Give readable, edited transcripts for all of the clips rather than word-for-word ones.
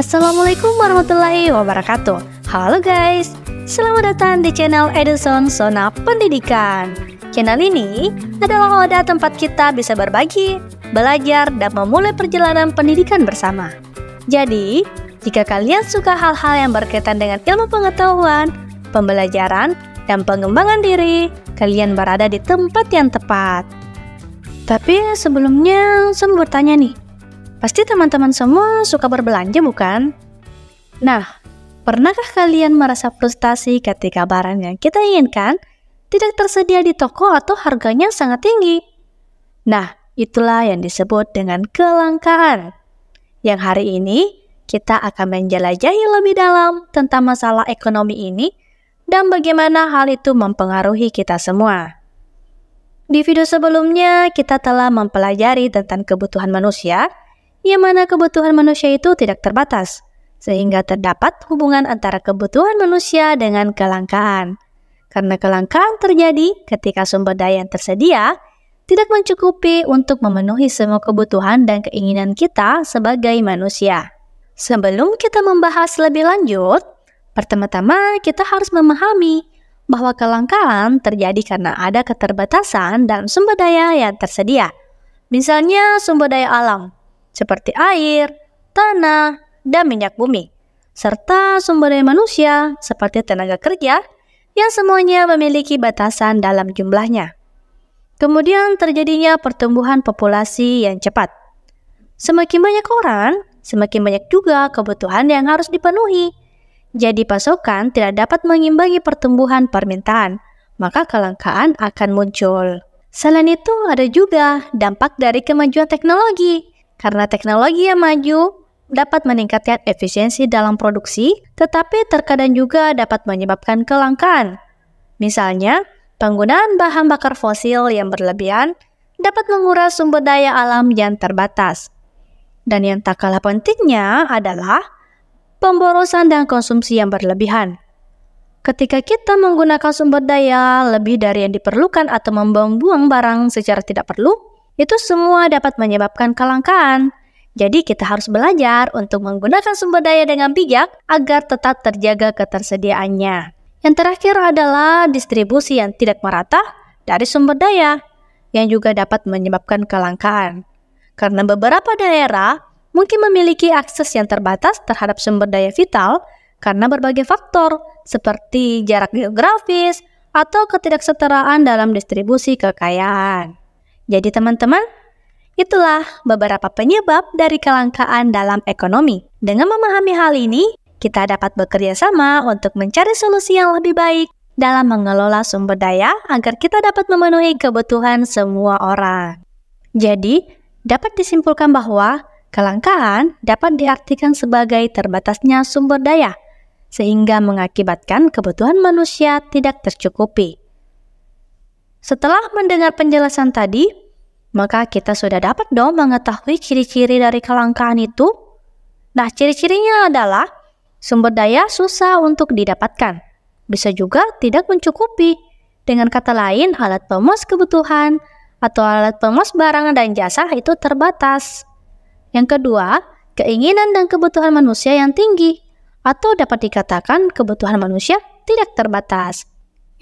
Assalamualaikum warahmatullahi wabarakatuh. Halo guys, selamat datang di channel Edison Zona Pendidikan. Channel ini adalah wadah tempat kita bisa berbagi, belajar, dan memulai perjalanan pendidikan bersama. Jadi, jika kalian suka hal-hal yang berkaitan dengan ilmu pengetahuan, pembelajaran, dan pengembangan diri, kalian berada di tempat yang tepat. Tapi sebelumnya, saya mau bertanya nih, pasti teman-teman semua suka berbelanja bukan? Nah, pernahkah kalian merasa frustasi ketika barang yang kita inginkan tidak tersedia di toko atau harganya sangat tinggi? Nah, itulah yang disebut dengan kelangkaan. Yang hari ini, kita akan menjelajahi lebih dalam tentang masalah ekonomi ini dan bagaimana hal itu mempengaruhi kita semua. Di video sebelumnya, kita telah mempelajari tentang kebutuhan manusia, yang mana kebutuhan manusia itu tidak terbatas, sehingga terdapat hubungan antara kebutuhan manusia dengan kelangkaan. Karena kelangkaan terjadi ketika sumber daya yang tersedia tidak mencukupi untuk memenuhi semua kebutuhan dan keinginan kita sebagai manusia. Sebelum kita membahas lebih lanjut, pertama-tama kita harus memahami bahwa kelangkaan terjadi karena ada keterbatasan dalam sumber daya yang tersedia. Misalnya sumber daya alam, seperti air, tanah, dan minyak bumi, serta sumber daya manusia seperti tenaga kerja yang semuanya memiliki batasan dalam jumlahnya. Kemudian terjadinya pertumbuhan populasi yang cepat. Semakin banyak orang, semakin banyak juga kebutuhan yang harus dipenuhi. Jadi pasokan tidak dapat mengimbangi pertumbuhan permintaan, maka kelangkaan akan muncul. Selain itu ada juga dampak dari kemajuan teknologi. Karena teknologi yang maju dapat meningkatkan efisiensi dalam produksi, tetapi terkadang juga dapat menyebabkan kelangkaan. Misalnya, penggunaan bahan bakar fosil yang berlebihan dapat menguras sumber daya alam yang terbatas. Dan yang tak kalah pentingnya adalah pemborosan dan konsumsi yang berlebihan. Ketika kita menggunakan sumber daya lebih dari yang diperlukan atau membuang barang secara tidak perlu, itu semua dapat menyebabkan kelangkaan. Jadi kita harus belajar untuk menggunakan sumber daya dengan bijak agar tetap terjaga ketersediaannya. Yang terakhir adalah distribusi yang tidak merata dari sumber daya, yang juga dapat menyebabkan kelangkaan. Karena beberapa daerah mungkin memiliki akses yang terbatas terhadap sumber daya vital karena berbagai faktor seperti jarak geografis atau ketidaksetaraan dalam distribusi kekayaan. Jadi teman-teman, itulah beberapa penyebab dari kelangkaan dalam ekonomi. Dengan memahami hal ini, kita dapat bekerja sama untuk mencari solusi yang lebih baik dalam mengelola sumber daya agar kita dapat memenuhi kebutuhan semua orang. Jadi, dapat disimpulkan bahwa kelangkaan dapat diartikan sebagai terbatasnya sumber daya, sehingga mengakibatkan kebutuhan manusia tidak tercukupi. Setelah mendengar penjelasan tadi, maka kita sudah dapat dong mengetahui ciri-ciri dari kelangkaan itu. Nah, ciri-cirinya adalah sumber daya susah untuk didapatkan, bisa juga tidak mencukupi. Dengan kata lain, alat pemuas kebutuhan atau alat pemuas barang dan jasa itu terbatas. Yang kedua, keinginan dan kebutuhan manusia yang tinggi, atau dapat dikatakan kebutuhan manusia tidak terbatas.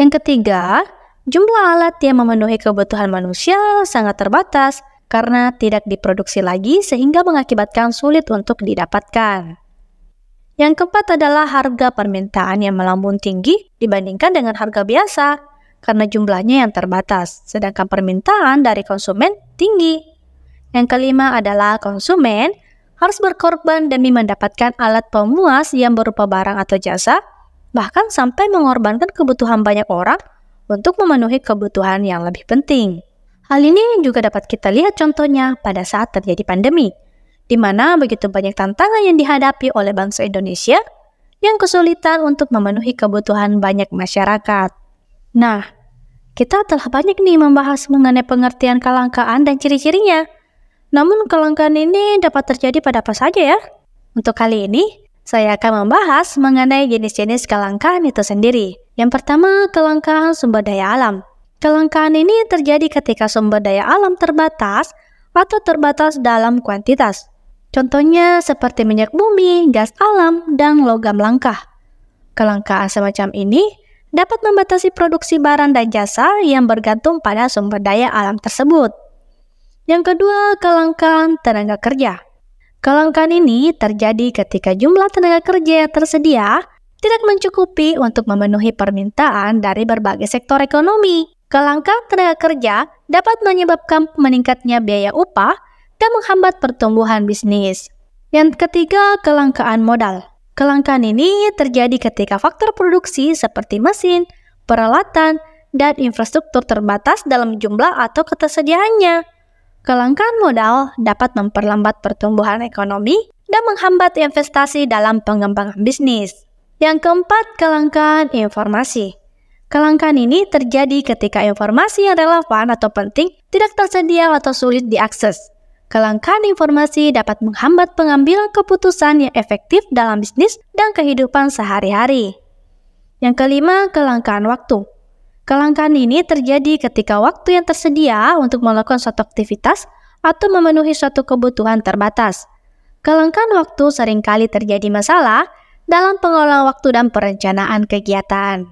Yang ketiga, jumlah alat yang memenuhi kebutuhan manusia sangat terbatas karena tidak diproduksi lagi sehingga mengakibatkan sulit untuk didapatkan. Yang keempat adalah harga permintaan yang melambung tinggi dibandingkan dengan harga biasa karena jumlahnya yang terbatas, sedangkan permintaan dari konsumen tinggi. Yang kelima adalah konsumen harus berkorban demi mendapatkan alat pemuas yang berupa barang atau jasa, bahkan sampai mengorbankan kebutuhan banyak orang untuk memenuhi kebutuhan yang lebih penting. Hal ini juga dapat kita lihat contohnya pada saat terjadi pandemi, di mana begitu banyak tantangan yang dihadapi oleh bangsa Indonesia yang kesulitan untuk memenuhi kebutuhan banyak masyarakat. Nah, kita telah banyak nih membahas mengenai pengertian kelangkaan dan ciri-cirinya. Namun kelangkaan ini dapat terjadi pada apa saja ya? Untuk kali ini, saya akan membahas mengenai jenis-jenis kelangkaan itu sendiri. Yang pertama, kelangkaan sumber daya alam. Kelangkaan ini terjadi ketika sumber daya alam terbatas atau terbatas dalam kuantitas. Contohnya seperti minyak bumi, gas alam, dan logam langka. Kelangkaan semacam ini dapat membatasi produksi barang dan jasa yang bergantung pada sumber daya alam tersebut. Yang kedua, kelangkaan tenaga kerja. Kelangkaan ini terjadi ketika jumlah tenaga kerja yang tersedia tidak mencukupi untuk memenuhi permintaan dari berbagai sektor ekonomi. Kelangkaan tenaga kerja dapat menyebabkan meningkatnya biaya upah dan menghambat pertumbuhan bisnis. Yang ketiga, kelangkaan modal. Kelangkaan ini terjadi ketika faktor produksi seperti mesin, peralatan, dan infrastruktur terbatas dalam jumlah atau ketersediaannya. Kelangkaan modal dapat memperlambat pertumbuhan ekonomi dan menghambat investasi dalam pengembangan bisnis. Yang keempat, kelangkaan informasi. Kelangkaan ini terjadi ketika informasi yang relevan atau penting tidak tersedia atau sulit diakses. Kelangkaan informasi dapat menghambat pengambilan keputusan yang efektif dalam bisnis dan kehidupan sehari-hari. Yang kelima, kelangkaan waktu. Kelangkaan ini terjadi ketika waktu yang tersedia untuk melakukan suatu aktivitas atau memenuhi suatu kebutuhan terbatas. Kelangkaan waktu seringkali terjadi masalah dalam pengelolaan waktu dan perencanaan kegiatan.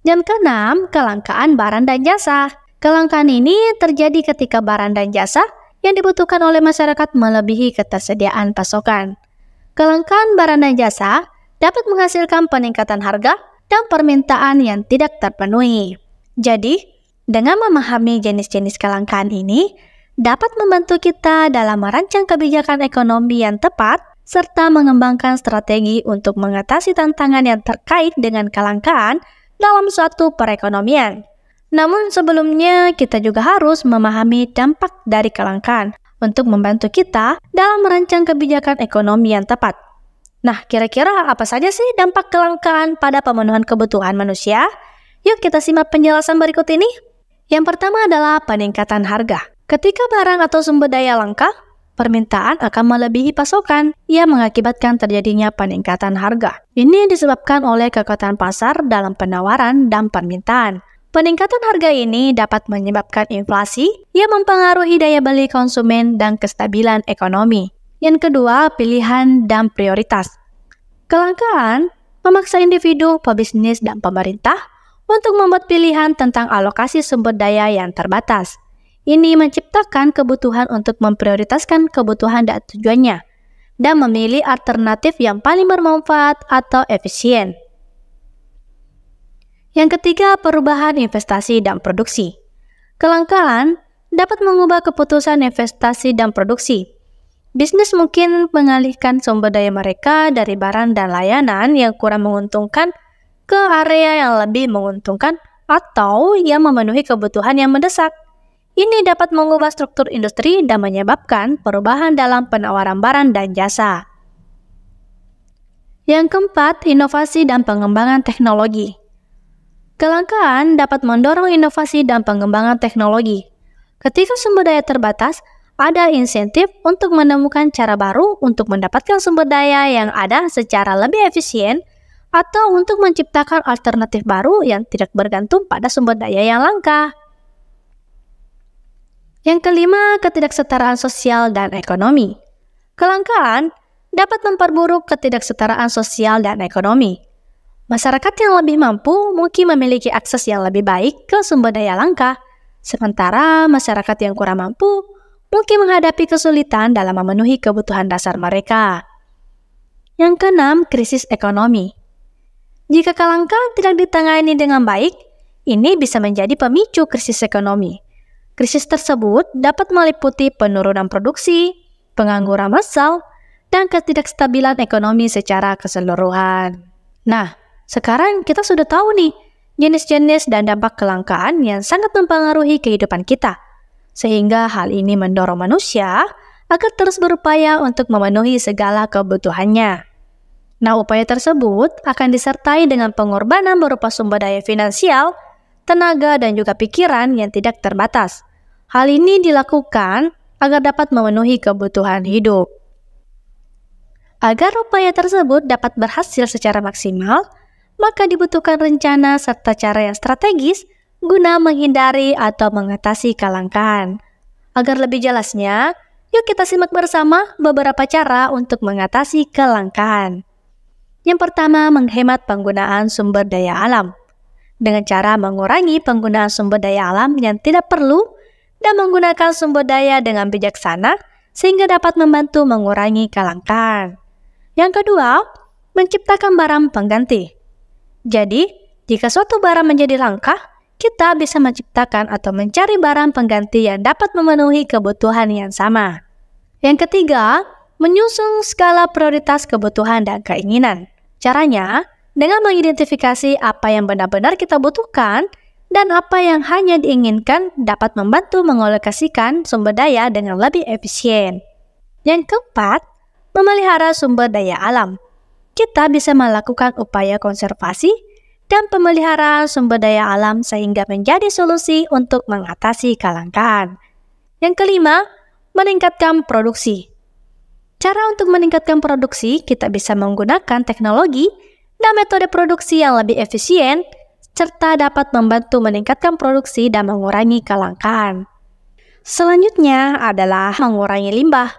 Yang keenam, kelangkaan barang dan jasa. Kelangkaan ini terjadi ketika barang dan jasa yang dibutuhkan oleh masyarakat melebihi ketersediaan pasokan. Kelangkaan barang dan jasa dapat menghasilkan peningkatan harga dan permintaan yang tidak terpenuhi. Jadi, dengan memahami jenis-jenis kelangkaan ini, dapat membantu kita dalam merancang kebijakan ekonomi yang tepat serta mengembangkan strategi untuk mengatasi tantangan yang terkait dengan kelangkaan dalam suatu perekonomian. Namun sebelumnya kita juga harus memahami dampak dari kelangkaan untuk membantu kita dalam merancang kebijakan ekonomi yang tepat. Nah, kira-kira apa saja sih dampak kelangkaan pada pemenuhan kebutuhan manusia? Yuk kita simak penjelasan berikut ini. Yang pertama adalah peningkatan harga. Ketika barang atau sumber daya langka, permintaan akan melebihi pasokan yang mengakibatkan terjadinya peningkatan harga. Ini disebabkan oleh kekuatan pasar dalam penawaran dan permintaan. Peningkatan harga ini dapat menyebabkan inflasi yang mempengaruhi daya beli konsumen dan kestabilan ekonomi. Yang kedua, pilihan dan prioritas. Kelangkaan memaksa individu, pebisnis, dan pemerintah untuk membuat pilihan tentang alokasi sumber daya yang terbatas. Ini menciptakan kebutuhan untuk memprioritaskan kebutuhan dan tujuannya, dan memilih alternatif yang paling bermanfaat atau efisien. Yang ketiga, perubahan investasi dan produksi. Kelangkaan dapat mengubah keputusan investasi dan produksi. Bisnis mungkin mengalihkan sumber daya mereka dari barang dan layanan yang kurang menguntungkan ke area yang lebih menguntungkan atau yang memenuhi kebutuhan yang mendesak. Ini dapat mengubah struktur industri dan menyebabkan perubahan dalam penawaran barang dan jasa. Yang keempat, inovasi dan pengembangan teknologi. Kelangkaan dapat mendorong inovasi dan pengembangan teknologi. Ketika sumber daya terbatas, ada insentif untuk menemukan cara baru untuk mendapatkan sumber daya yang ada secara lebih efisien atau untuk menciptakan alternatif baru yang tidak bergantung pada sumber daya yang langka. Yang kelima, ketidaksetaraan sosial dan ekonomi. Kelangkaan dapat memperburuk ketidaksetaraan sosial dan ekonomi. Masyarakat yang lebih mampu mungkin memiliki akses yang lebih baik ke sumber daya langka, sementara masyarakat yang kurang mampu mungkin menghadapi kesulitan dalam memenuhi kebutuhan dasar mereka. Yang keenam, krisis ekonomi. Jika kelangkaan tidak ditangani dengan baik, ini bisa menjadi pemicu krisis ekonomi. Krisis tersebut dapat meliputi penurunan produksi, pengangguran massal, dan ketidakstabilan ekonomi secara keseluruhan. Nah, sekarang kita sudah tahu nih, jenis-jenis dan dampak kelangkaan yang sangat mempengaruhi kehidupan kita. Sehingga hal ini mendorong manusia agar terus berupaya untuk memenuhi segala kebutuhannya. Nah, upaya tersebut akan disertai dengan pengorbanan berupa sumber daya finansial, tenaga, dan juga pikiran yang tidak terbatas. Hal ini dilakukan agar dapat memenuhi kebutuhan hidup. Agar upaya tersebut dapat berhasil secara maksimal, maka dibutuhkan rencana serta cara yang strategis guna menghindari atau mengatasi kelangkaan. Agar lebih jelasnya, Yuk kita simak bersama beberapa cara untuk mengatasi kelangkaan. Yang pertama, menghemat penggunaan sumber daya alam. Dengan cara mengurangi penggunaan sumber daya alam yang tidak perlu dan menggunakan sumber daya dengan bijaksana sehingga dapat membantu mengurangi kelangkaan. Yang kedua, menciptakan barang pengganti. Jadi, jika suatu barang menjadi langka, kita bisa menciptakan atau mencari barang pengganti yang dapat memenuhi kebutuhan yang sama. Yang ketiga, menyusun skala prioritas kebutuhan dan keinginan. Caranya, dengan mengidentifikasi apa yang benar-benar kita butuhkan dan apa yang hanya diinginkan dapat membantu mengalokasikan sumber daya dengan lebih efisien. Yang keempat, memelihara sumber daya alam. Kita bisa melakukan upaya konservasi dan pemeliharaan sumber daya alam sehingga menjadi solusi untuk mengatasi kelangkaan. Yang kelima, meningkatkan produksi. Cara untuk meningkatkan produksi, kita bisa menggunakan teknologi dan metode produksi yang lebih efisien, serta dapat membantu meningkatkan produksi dan mengurangi kelangkaan. Selanjutnya adalah mengurangi limbah.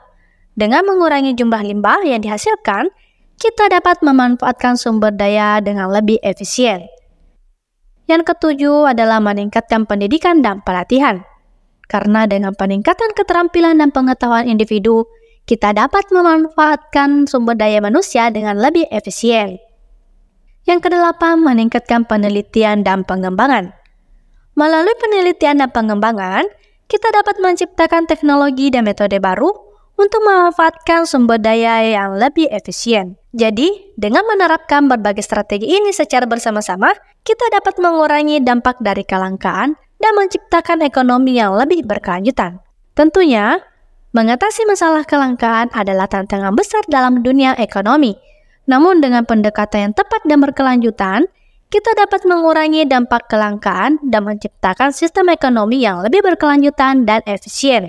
Dengan mengurangi jumlah limbah yang dihasilkan, kita dapat memanfaatkan sumber daya dengan lebih efisien. Yang ketujuh adalah meningkatkan pendidikan dan pelatihan. Karena dengan peningkatan keterampilan dan pengetahuan individu, kita dapat memanfaatkan sumber daya manusia dengan lebih efisien. Yang kedelapan, meningkatkan penelitian dan pengembangan. Melalui penelitian dan pengembangan, kita dapat menciptakan teknologi dan metode baru untuk memanfaatkan sumber daya yang lebih efisien. Jadi, dengan menerapkan berbagai strategi ini secara bersama-sama, kita dapat mengurangi dampak dari kelangkaan dan menciptakan ekonomi yang lebih berkelanjutan. Tentunya, mengatasi masalah kelangkaan adalah tantangan besar dalam dunia ekonomi. Namun dengan pendekatan yang tepat dan berkelanjutan, kita dapat mengurangi dampak kelangkaan dan menciptakan sistem ekonomi yang lebih berkelanjutan dan efisien.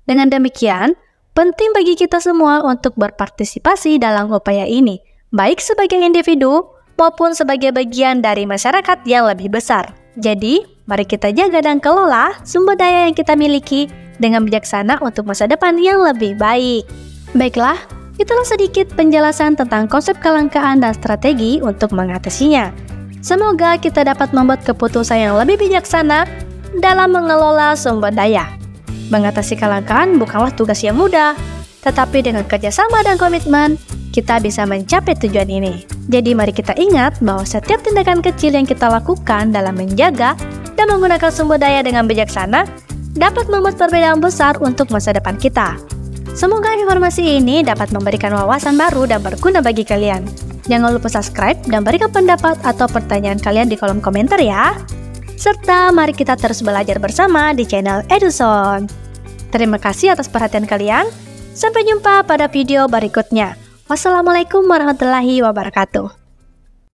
Dengan demikian, penting bagi kita semua untuk berpartisipasi dalam upaya ini, baik sebagai individu maupun sebagai bagian dari masyarakat yang lebih besar. Jadi, mari kita jaga dan kelola sumber daya yang kita miliki dengan bijaksana untuk masa depan yang lebih baik. Baiklah, itulah sedikit penjelasan tentang konsep kelangkaan dan strategi untuk mengatasinya. Semoga kita dapat membuat keputusan yang lebih bijaksana dalam mengelola sumber daya. Mengatasi kelangkaan bukanlah tugas yang mudah, tetapi dengan kerjasama dan komitmen, kita bisa mencapai tujuan ini. Jadi mari kita ingat bahwa setiap tindakan kecil yang kita lakukan dalam menjaga dan menggunakan sumber daya dengan bijaksana dapat membuat perbedaan besar untuk masa depan kita. Semoga informasi ini dapat memberikan wawasan baru dan berguna bagi kalian. Jangan lupa subscribe dan berikan pendapat atau pertanyaan kalian di kolom komentar ya. Serta mari kita terus belajar bersama di channel Eduzone. Terima kasih atas perhatian kalian. Sampai jumpa pada video berikutnya. Wassalamualaikum warahmatullahi wabarakatuh.